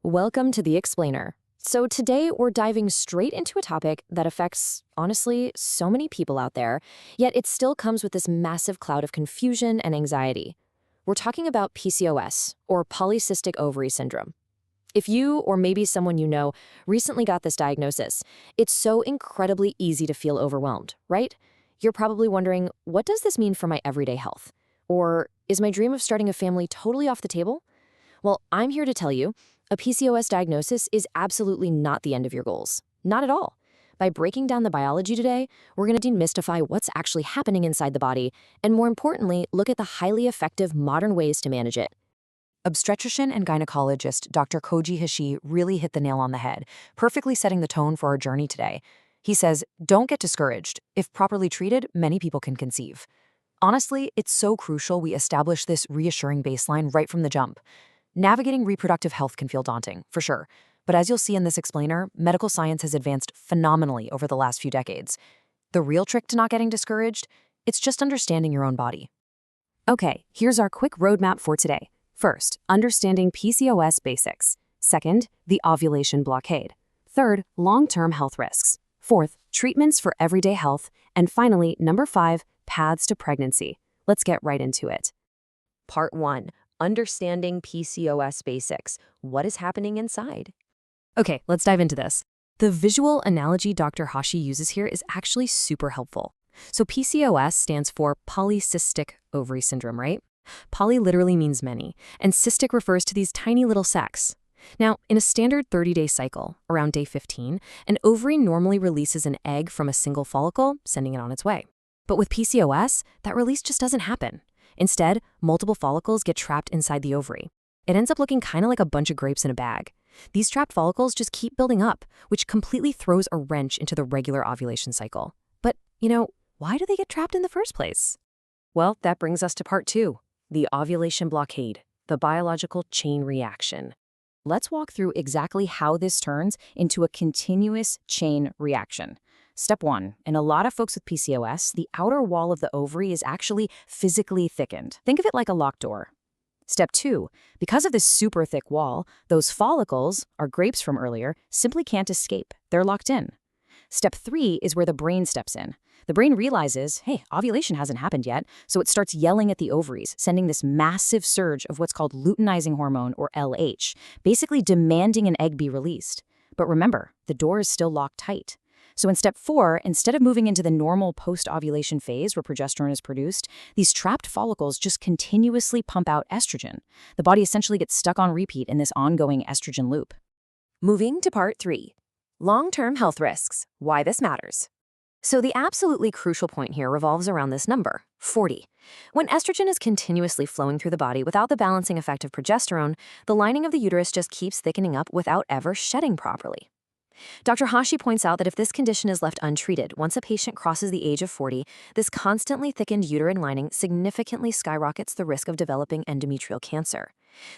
Welcome to The Explainer. So today we're diving straight into a topic that affects, honestly, so many people out there, yet it still comes with this massive cloud of confusion and anxiety. We're talking about PCOS, or Polycystic Ovary Syndrome. If you, or maybe someone you know, recently got this diagnosis, it's so incredibly easy to feel overwhelmed, right? You're probably wondering, what does this mean for my everyday health? Or is my dream of starting a family totally off the table? Well, I'm here to tell you, a PCOS diagnosis is absolutely not the end of your goals. Not at all. By breaking down the biology today, we're going to demystify what's actually happening inside the body, and more importantly, look at the highly effective modern ways to manage it. Obstetrician and gynecologist Dr. Koji Hashi really hit the nail on the head, perfectly setting the tone for our journey today. He says, don't get discouraged. If properly treated, many people can conceive. Honestly, it's so crucial we establish this reassuring baseline right from the jump. Navigating reproductive health can feel daunting, for sure. But as you'll see in this explainer, medical science has advanced phenomenally over the last few decades. The real trick to not getting discouraged? It's just understanding your own body. Okay, here's our quick roadmap for today. First, understanding PCOS basics. Second, the ovulation blockade. Third, long-term health risks. Fourth, treatments for everyday health. And finally, number 5, paths to pregnancy. Let's get right into it. Part 1. Understanding PCOS basics. What is happening inside? Okay, let's dive into this. The visual analogy Dr. Hashi uses here is actually super helpful. So PCOS stands for Polycystic Ovary Syndrome, right? Poly literally means many, and cystic refers to these tiny little sacs. Now, in a standard 30-day cycle, around day 15, an ovary normally releases an egg from a single follicle, sending it on its way. But with PCOS, that release just doesn't happen. Instead, multiple follicles get trapped inside the ovary. It ends up looking kind of like a bunch of grapes in a bag. These trapped follicles just keep building up, which completely throws a wrench into the regular ovulation cycle. But, why do they get trapped in the first place? Well, that brings us to part 2, the ovulation blockade, the biological chain reaction. Let's walk through exactly how this turns into a continuous chain reaction. Step 1, in a lot of folks with PCOS, the outer wall of the ovary is actually physically thickened. Think of it like a locked door. Step 2, because of this super thick wall, those follicles, our grapes from earlier, simply can't escape. They're locked in. Step 3 is where the brain steps in. The brain realizes, hey, ovulation hasn't happened yet, so it starts yelling at the ovaries, sending this massive surge of what's called luteinizing hormone, or LH, basically demanding an egg be released. But remember, the door is still locked tight. So in step 4, instead of moving into the normal post-ovulation phase where progesterone is produced, these trapped follicles just continuously pump out estrogen. The body essentially gets stuck on repeat in this ongoing estrogen loop. Moving to part 3, long-term health risks, why this matters. So the absolutely crucial point here revolves around this number, 40. When estrogen is continuously flowing through the body without the balancing effect of progesterone, the lining of the uterus just keeps thickening up without ever shedding properly. Dr. Hashi points out that if this condition is left untreated, once a patient crosses the age of 40, this constantly thickened uterine lining significantly skyrockets the risk of developing endometrial cancer.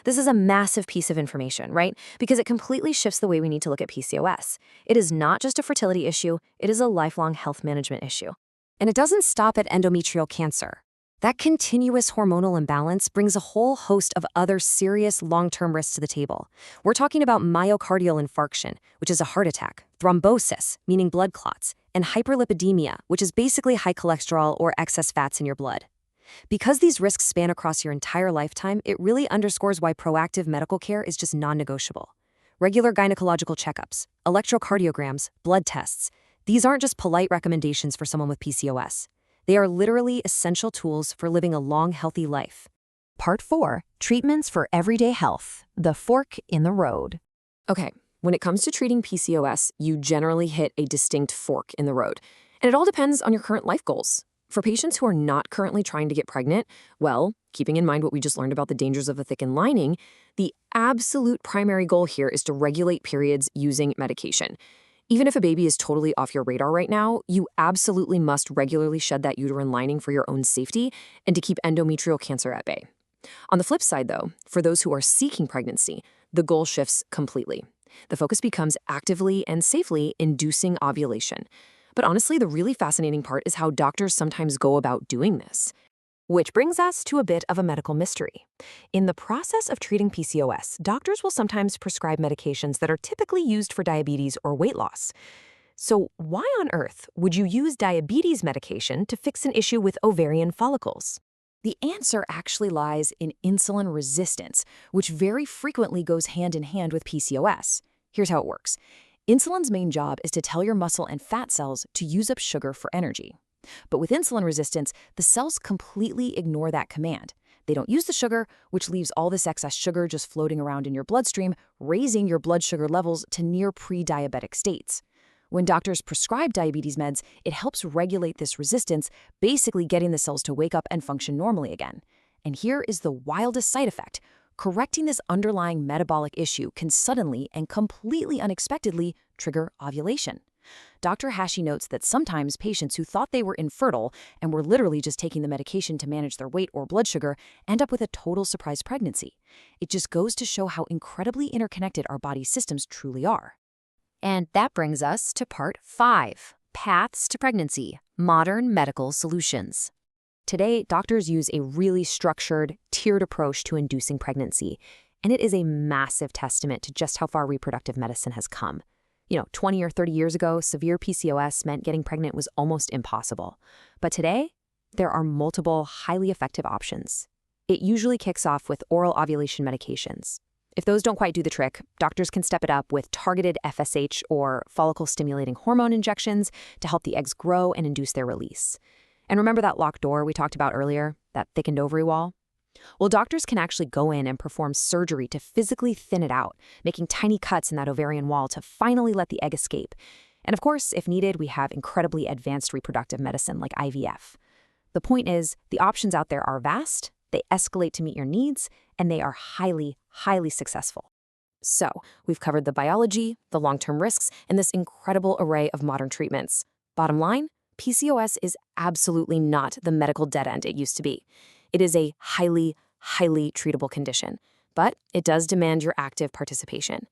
This is a massive piece of information, right? Because it completely shifts the way we need to look at PCOS. It is not just a fertility issue, it is a lifelong health management issue. And it doesn't stop at endometrial cancer. That continuous hormonal imbalance brings a whole host of other serious long-term risks to the table. We're talking about myocardial infarction, which is a heart attack, thrombosis, meaning blood clots, and hyperlipidemia, which is basically high cholesterol or excess fats in your blood. Because these risks span across your entire lifetime, it really underscores why proactive medical care is just non-negotiable. Regular gynecological checkups, electrocardiograms, blood tests, these aren't just polite recommendations for someone with PCOS. They are literally essential tools for living a long, healthy life. Part 4, treatments for everyday health, the fork in the road. Okay, when it comes to treating PCOS, you generally hit a distinct fork in the road. And it all depends on your current life goals. For patients who are not currently trying to get pregnant, well, keeping in mind what we just learned about the dangers of a thickened lining, the absolute primary goal here is to regulate periods using medication. Even if a baby is totally off your radar right now, you absolutely must regularly shed that uterine lining for your own safety and to keep endometrial cancer at bay. On the flip side, though, for those who are seeking pregnancy, the goal shifts completely. The focus becomes actively and safely inducing ovulation. But honestly, the really fascinating part is how doctors sometimes go about doing this. Which brings us to a bit of a medical mystery. In the process of treating PCOS, doctors will sometimes prescribe medications that are typically used for diabetes or weight loss. So why on earth would you use diabetes medication to fix an issue with ovarian follicles? The answer actually lies in insulin resistance, which very frequently goes hand in hand with PCOS. Here's how it works. Insulin's main job is to tell your muscle and fat cells to use up sugar for energy. But with insulin resistance, the cells completely ignore that command. They don't use the sugar, which leaves all this excess sugar just floating around in your bloodstream, raising your blood sugar levels to near pre-diabetic states. When doctors prescribe diabetes meds, it helps regulate this resistance, basically getting the cells to wake up and function normally again. And here is the wildest side effect. Correcting this underlying metabolic issue can suddenly and completely unexpectedly trigger ovulation. Dr. Hashi notes that sometimes patients who thought they were infertile and were literally just taking the medication to manage their weight or blood sugar end up with a total surprise pregnancy. It just goes to show how incredibly interconnected our body systems truly are. And that brings us to part 5, Paths to Pregnancy, Modern Medical Solutions. Today, doctors use a really structured, tiered approach to inducing pregnancy, and it is a massive testament to just how far reproductive medicine has come. 20 or 30 years ago, severe PCOS meant getting pregnant was almost impossible. But today, there are multiple highly effective options. It usually kicks off with oral ovulation medications. If those don't quite do the trick, doctors can step it up with targeted FSH or follicle-stimulating hormone injections to help the eggs grow and induce their release. And remember that locked door we talked about earlier, that thickened ovary wall? Well, doctors can actually go in and perform surgery to physically thin it out, making tiny cuts in that ovarian wall to finally let the egg escape. And of course, if needed, we have incredibly advanced reproductive medicine like IVF. The point is, the options out there are vast, they escalate to meet your needs, and they are highly, highly successful. So, we've covered the biology, the long-term risks, and this incredible array of modern treatments. Bottom line, PCOS is absolutely not the medical dead end it used to be. It is a highly, highly treatable condition, but it does demand your active participation.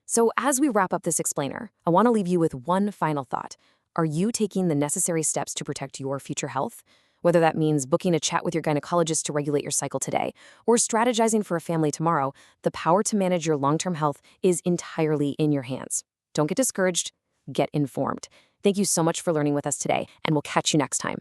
So as we wrap up this explainer, I want to leave you with one final thought. Are you taking the necessary steps to protect your future health? Whether that means booking a chat with your gynecologist to regulate your cycle today, or strategizing for a family tomorrow, the power to manage your long-term health is entirely in your hands. Don't get discouraged, get informed. Thank you so much for learning with us today, and we'll catch you next time.